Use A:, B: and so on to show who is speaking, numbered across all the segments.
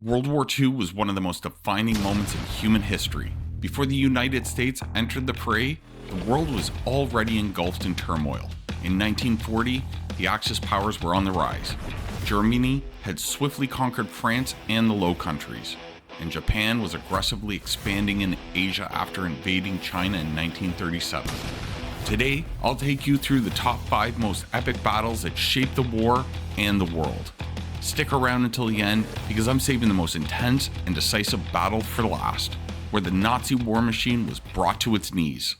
A: World War II was one of the most defining moments in human history. Before the United States entered the fray, the world was already engulfed in turmoil. In 1940, the Axis powers were on the rise. Germany had swiftly conquered France and the Low Countries, and Japan was aggressively expanding in Asia after invading China in 1937. Today, I'll take you through the top 5 most epic battles that shaped the war and the world. Stick around until the end because I'm saving the most intense and decisive battle for last, where the Nazi war machine was brought to its knees.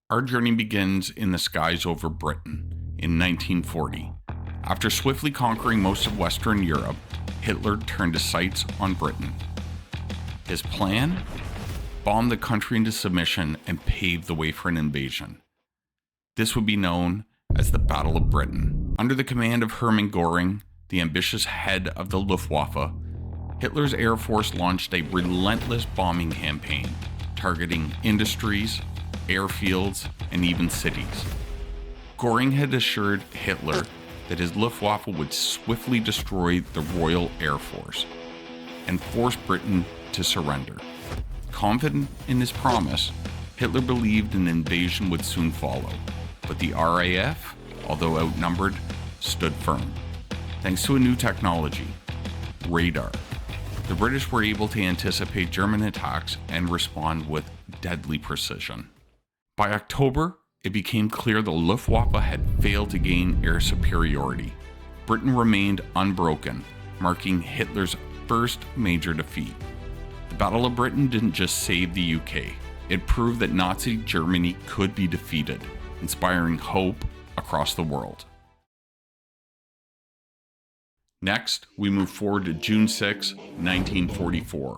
A: Our journey begins in the skies over Britain in 1940. After swiftly conquering most of Western Europe, Hitler turned his sights on Britain. His plan? Bomb the country into submission and pave the way for an invasion. This would be known as the Battle of Britain. Under the command of Hermann Göring, the ambitious head of the Luftwaffe, Hitler's Air Force launched a relentless bombing campaign, targeting industries, airfields, and even cities. Göring had assured Hitler that his Luftwaffe would swiftly destroy the Royal Air Force and force Britain to surrender. Confident in his promise, Hitler believed an invasion would soon follow, but the RAF, although outnumbered, stood firm. Thanks to a new technology, radar, the British were able to anticipate German attacks and respond with deadly precision. By October, it became clear the Luftwaffe had failed to gain air superiority. Britain remained unbroken, marking Hitler's first major defeat. The Battle of Britain didn't just save the UK, it proved that Nazi Germany could be defeated, inspiring hope across the world. Next, we move forward to June 6, 1944,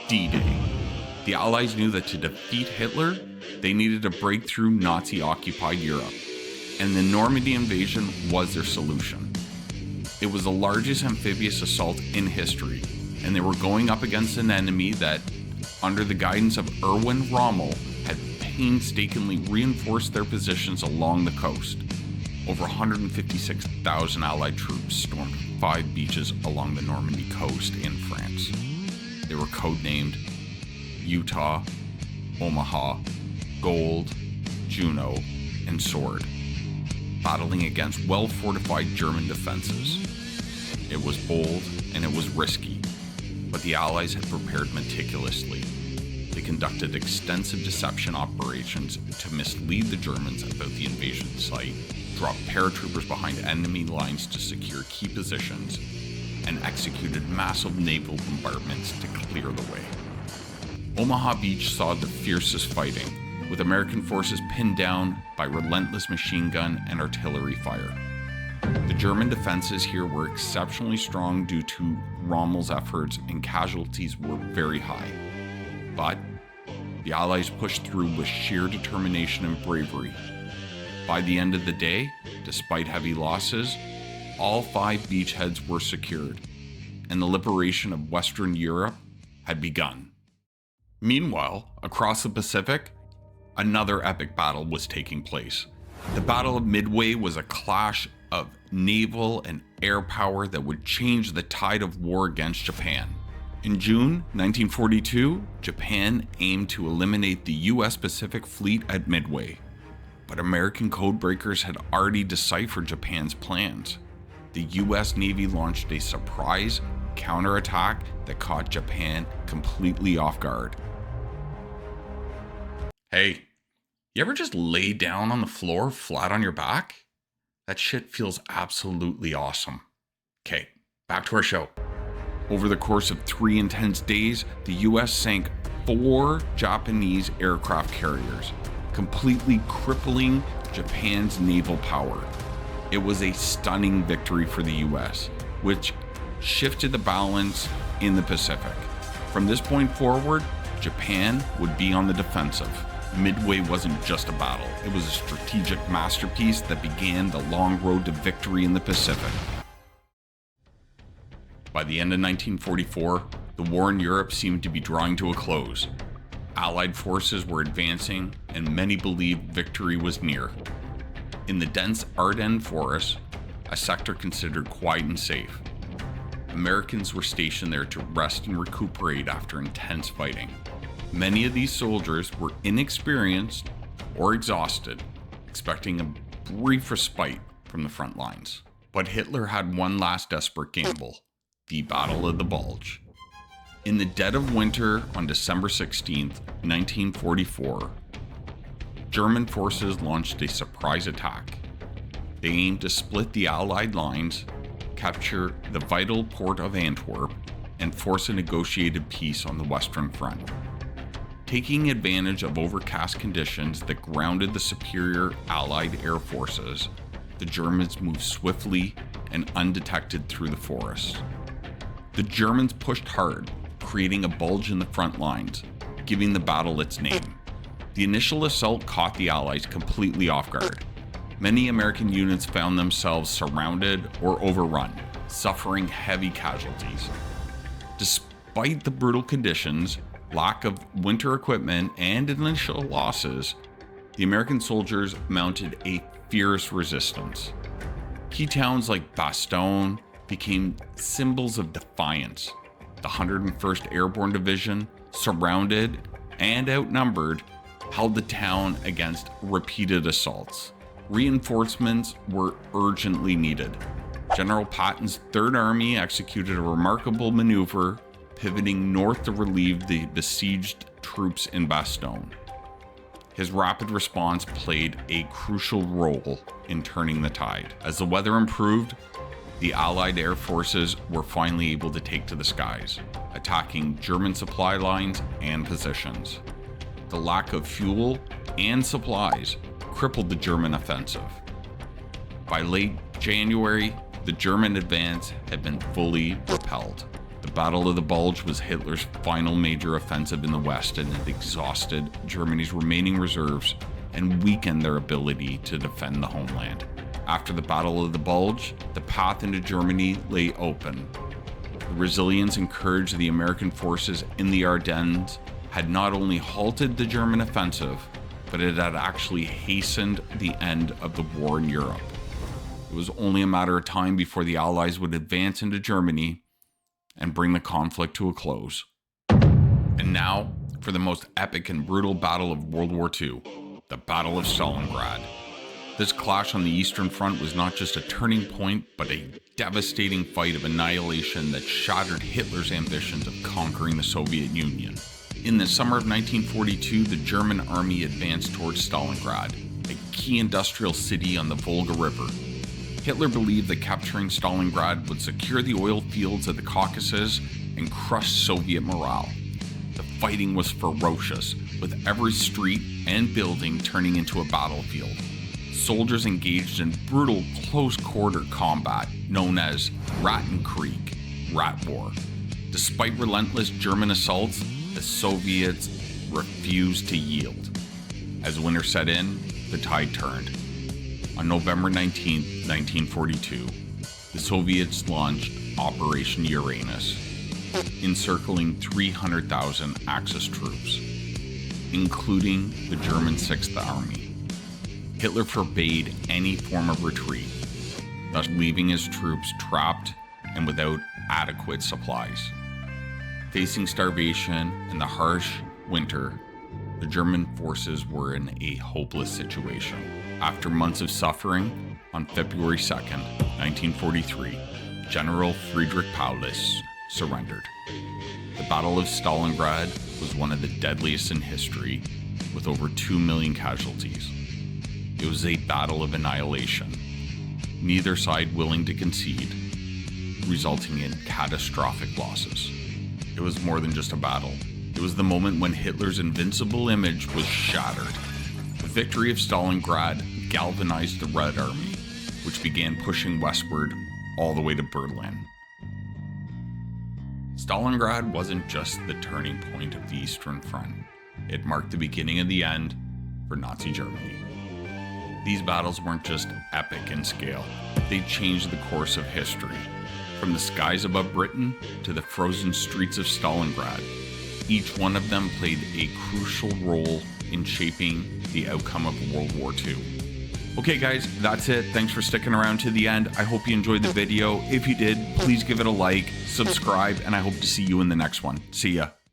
A: D-Day. The Allies knew that to defeat Hitler, they needed to break through Nazi-occupied Europe, and the Normandy invasion was their solution. It was the largest amphibious assault in history, and they were going up against an enemy that, under the guidance of Erwin Rommel, had painstakingly reinforced their positions along the coast. Over 156,000 Allied troops stormed 5 beaches along the Normandy coast in France. They were codenamed Utah, Omaha, Gold, Juno, and Sword, battling against well-fortified German defenses. It was bold and it was risky, but the Allies had prepared meticulously. They conducted extensive deception operations to mislead the Germans about the invasion site, dropped paratroopers behind enemy lines to secure key positions, and executed massive naval bombardments to clear the way. Omaha Beach saw the fiercest fighting, with American forces pinned down by relentless machine gun and artillery fire. The German defenses here were exceptionally strong due to Rommel's efforts, and casualties were very high. But the Allies pushed through with sheer determination and bravery. By the end of the day, despite heavy losses, all 5 beachheads were secured, and the liberation of Western Europe had begun. Meanwhile, across the Pacific, another epic battle was taking place. The Battle of Midway was a clash of naval and air power that would change the tide of war against Japan. In June 1942, Japan aimed to eliminate the US Pacific Fleet at Midway, but American codebreakers had already deciphered Japan's plans. The US Navy launched a surprise counterattack that caught Japan completely off guard. Hey, you ever just lay down on the floor flat on your back? That shit feels absolutely awesome. Okay, back to our show. Over the course of 3 intense days, the US sank 4 Japanese aircraft carriers, completely crippling Japan's naval power. It was a stunning victory for the US, which shifted the balance in the Pacific. From this point forward, Japan would be on the defensive. Midway wasn't just a battle, it was a strategic masterpiece that began the long road to victory in the Pacific. By the end of 1944, the war in Europe seemed to be drawing to a close. Allied forces were advancing, and many believed victory was near. In the dense Ardennes forest, a sector considered quiet and safe. Americans were stationed there to rest and recuperate after intense fighting. Many of these soldiers were inexperienced or exhausted, expecting a brief respite from the front lines. But Hitler had one last desperate gamble: the Battle of the Bulge. In the dead of winter on December 16, 1944, German forces launched a surprise attack. They aimed to split the Allied lines, capture the vital port of Antwerp, and force a negotiated peace on the Western Front. Taking advantage of overcast conditions that grounded the superior Allied air forces, the Germans moved swiftly and undetected through the forest. The Germans pushed hard, creating a bulge in the front lines, giving the battle its name. The initial assault caught the Allies completely off guard. Many American units found themselves surrounded or overrun, suffering heavy casualties. Despite the brutal conditions, lack of winter equipment, and initial losses, the American soldiers mounted a fierce resistance. Key towns like Bastogne became symbols of defiance. The 101st Airborne Division, surrounded and outnumbered, held the town against repeated assaults. Reinforcements were urgently needed. General Patton's Third Army executed a remarkable maneuver, pivoting north to relieve the besieged troops in Bastogne. His rapid response played a crucial role in turning the tide. As the weather improved, the Allied air forces were finally able to take to the skies, attacking German supply lines and positions. The lack of fuel and supplies crippled the German offensive. By late January, the German advance had been fully repelled. The Battle of the Bulge was Hitler's final major offensive in the West, and it exhausted Germany's remaining reserves and weakened their ability to defend the homeland. After the Battle of the Bulge, the path into Germany lay open. The resilience and courage of the American forces in the Ardennes had not only halted the German offensive, but it had actually hastened the end of the war in Europe. It was only a matter of time before the Allies would advance into Germany and bring the conflict to a close. And now, for the most epic and brutal battle of World War II, the Battle of Stalingrad. This clash on the Eastern Front was not just a turning point, but a devastating fight of annihilation that shattered Hitler's ambitions of conquering the Soviet Union. In the summer of 1942, the German army advanced towards Stalingrad, a key industrial city on the Volga River. Hitler believed that capturing Stalingrad would secure the oil fields of the Caucasus and crush Soviet morale. The fighting was ferocious, with every street and building turning into a battlefield. Soldiers engaged in brutal close-quarter combat known as Rattenkrieg, Rat War. Despite relentless German assaults, the Soviets refused to yield. As winter set in, the tide turned. On November 19, 1942, the Soviets launched Operation Uranus, encircling 300,000 Axis troops, including the German 6th Army. Hitler forbade any form of retreat, thus leaving his troops trapped and without adequate supplies. Facing starvation and the harsh winter, the German forces were in a hopeless situation. After months of suffering, on February 2nd, 1943, General Friedrich Paulus surrendered. The Battle of Stalingrad was one of the deadliest in history, with over 2 million casualties. It was a battle of annihilation, neither side willing to concede, resulting in catastrophic losses. It was more than just a battle. It was the moment when Hitler's invincible image was shattered. The victory of Stalingrad galvanized the Red Army, which began pushing westward all the way to Berlin. Stalingrad wasn't just the turning point of the Eastern Front. It marked the beginning of the end for Nazi Germany. These battles weren't just epic in scale. They changed the course of history. From the skies above Britain to the frozen streets of Stalingrad, each one of them played a crucial role in shaping the outcome of World War II. Okay guys, that's it. Thanks for sticking around to the end. I hope you enjoyed the video. If you did, please give it a like, subscribe, and I hope to see you in the next one. See ya.